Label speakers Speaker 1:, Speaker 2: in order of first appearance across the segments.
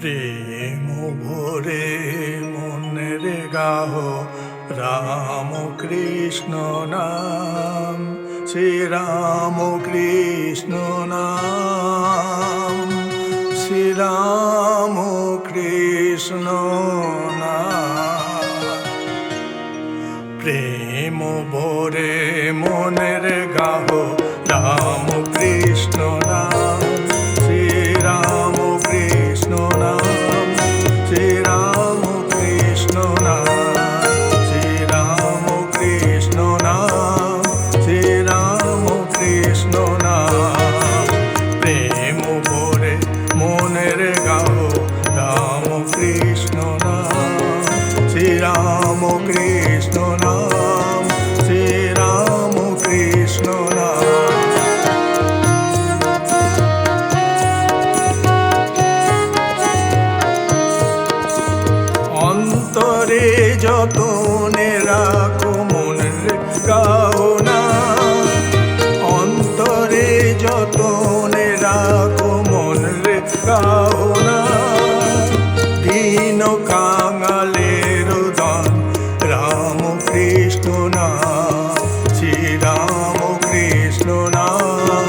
Speaker 1: প্রেম ভরে মনের গাহ রাম কৃষ্ণ নাম, শ্রী রাম কৃষ্ণ নাম, শ্রী রাম কৃষ্ণ নাম। প্রেম ভরে মনের গাহ রাম কৃষ্ণ নাম, শ্রী রাম কৃষ্ণ নাম, শ্রী রাম কৃষ্ণ নাম, শ্রী রাম কৃষ্ণ নাম, শ্রী রাম কৃষ্ণ নাম। প্রেম ভরে মনের গাহ রাম কৃষ্ণ নাম, শ্রী রাম কৃষ্ণ নাম, শ্রী রাম কৃষ্ণ নাম। অন্তরে যতনে রাখো মনের গাও না, অন্তরে যতনে রাখো মনের গাও না। দীন কাঙালের দান রাম কৃষ্ণ নাম, শ্রী রাম কৃষ্ণ নাম,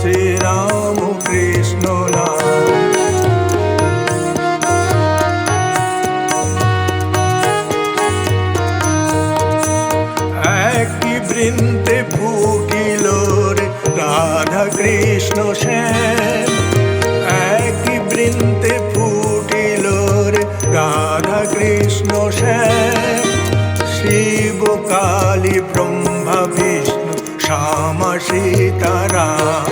Speaker 1: শ্রী রাম কৃষ্ণ নাম। একই বৃন্তে ফুটিল রে রাধা কৃষ্ণ শ্যাম, একই বৃন্তে ফুটিল রে রাধা কৃষ্ণ শ্যাম। শিব কালী ব্রহ্মা বিষ্ণু শ্যামা সীতারাম,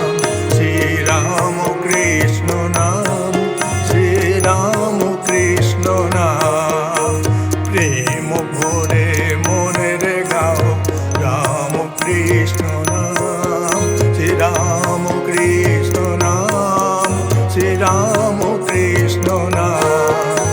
Speaker 1: শ্রী রাম কৃষ্ণ নাম, শ্রী রাম কৃষ্ণ নাম। প্রেম ভরে মনের গাও রাম কৃষ্ণ নাম, শ্রী রাম কৃষ্ণ নাম, শ্রী রাম কৃষ্ণ নাম।